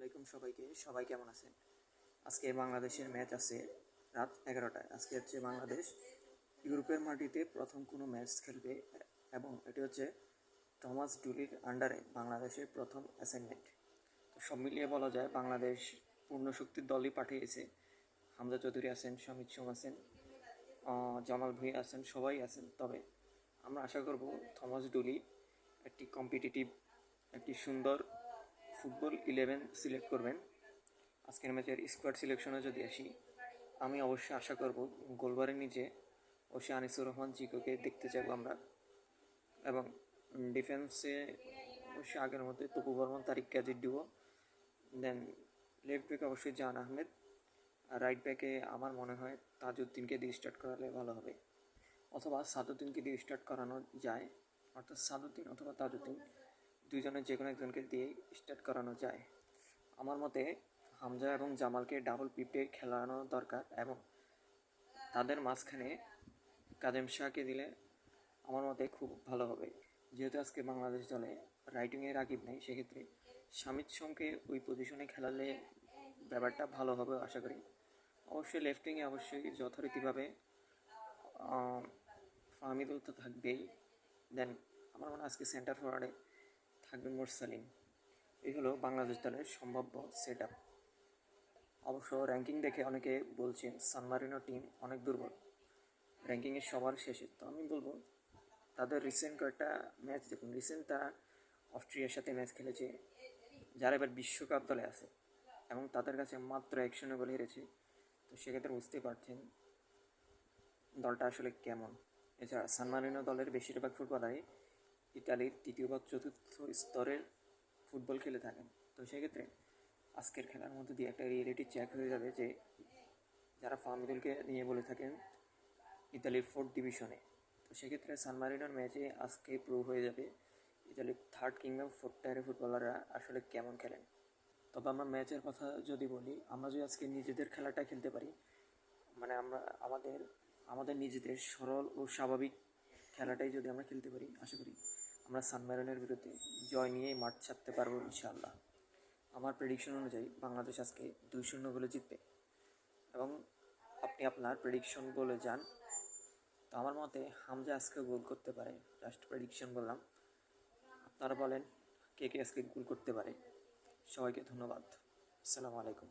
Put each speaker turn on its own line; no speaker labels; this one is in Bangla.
আলাইকুম সবাই কেমন আছেন? আজকে বাংলাদেশের ম্যাচ আছে রাত 11টায়। আজকে হচ্ছে বাংলাদেশ ইউরোপের মাটিতে প্রথম কোনো ম্যাচ খেলবে এবং এটি হচ্ছে টমাস ডুলির আন্ডারে বাংলাদেশের প্রথম অ্যাসাইনমেন্ট। তো সব মিলিয়ে বলা যায় বাংলাদেশ পূর্ণ শক্তির দলই পাঠিয়েছে। হামজা চৌধুরী আছেন, সমিত সোম আছেন, জামাল ভুঁইয়া আছেন, সবাই আছেন। তবে আমরা আশা করব থমাস ডুলি একটি কম্পিটিটিভ একটি সুন্দর ফুটবল 11 সিলেক্ট করবেন। আজকের ম্যাচের স্কোয়াড সিলেকশনে যদি আসি, আমি অবশ্যই আশা করব গোলবারের নিচে অবশ্যই আনিসুর রহমান জিকোকে দেখতে চাইব আমরা। এবং ডিফেন্সে অবশ্যই আগের মধ্যে তপু বর্মন, তারিক কাজির ডিও। দেন লেফট ব্যাকে অবশ্যই জান আহমেদ। আর রাইট ব্যাকে আমার মনে হয় তাজউদ্দিনকে দিয়ে স্টার্ট করালে ভালো হবে, অথবা সাদউদ্দিনকে দিয়ে স্টার্ট করানো যায়। অর্থাৎ সাদউদ্দিন অথবা তাজউদ্দিন দুইজনের যে কোনো একজনকে দিয়ে স্টার্ট করানো যায়। আমার মতে হামজা এবং জামালকে ডাবল পিপে খেলানো দরকার এবং তাদের মাঝখানে কাজেম শাহকে দিলে আমার মতে খুব ভালো হবে। যেহেতু আজকে বাংলাদেশ দলে রাইটিংয়ে রাকিব নেই, সেক্ষেত্রে শামিদ সোমকে ওই পজিশনে খেলালে ব্যাপারটা ভালো হবে আশা করি। অবশ্যই লেফটিংয়ে অবশ্যই যথারীতিভাবে ফাহমিদুল তো থাকবেই। দেন আমার মনে হয় আজকে সেন্টার ফরওয়ার্ডে থাকবে মোরসালিন। এই হলো বাংলাদেশ দলের সম্ভাব্য সেট আপ। অবশ্য র্যাঙ্কিং দেখে অনেকে বলছেন সান মারিনো টিম অনেক দুর্বল, র্যাঙ্কিংয়ের সবার শেষে। তো আমি বলবো তাদের রিসেন্ট কয়েকটা ম্যাচ দেখুন। রিসেন্ট তারা অস্ট্রিয়ার সাথে ম্যাচ খেলেছে, যারা এবার বিশ্বকাপ দলে আছে, এবং তাদের কাছে মাত্র 1-0 গোলে হেরেছে। তো সেক্ষেত্রে বুঝতেই পারছেন দলটা আসলে কেমন। এছাড়া সান মারিনো দলের বেশিরভাগ ফুটবলারই ইতালির তৃতীয় বা চতুর্থ স্তরের ফুটবল খেলে থাকেন। তো সেক্ষেত্রে আজকের খেলার মধ্যে দিয়ে একটা রিয়েলিটি চেক হয়ে যাবে যে যারা ফাহমিদুলকে নিয়ে বলে থাকেন ইতালির 4th ডিভিশনে, তো সেক্ষেত্রে সান মারিনোর ম্যাচে আজকে প্রুভ হয়ে যাবে ইতালির 3rd কিংডম 4th টায়ারের ফুটবলাররা আসলে কেমন খেলেন। তবে আমরা ম্যাচের কথা যদি বলি, আমরা যদি আজকে নিজেদের খেলাটা খেলতে পারি, মানে আমরা আমাদের নিজেদের সরল ও স্বাভাবিক খেলাটাই যদি আমরা খেলতে পারি, আশা করি আমরা সান মারিনোর বিরুদ্ধে জয় নিয়েই মাঠ ছাড়তে পারবো ইনশাআল্লাহ। আমার প্রেডিকশন অনুযায়ী বাংলাদেশ আজকে 2-0 গোলে জিতবে। এবং আপনি আপনার প্রেডিকশন বলে যান। তো আমার মতে হামজা আজকে গোল করতে পারে, জাস্ট প্রেডিকশন বললাম। আপনারা বলেন কে কে আজকে গোল করতে পারে। সবাইকে ধন্যবাদ। আসসালামু আলাইকুম।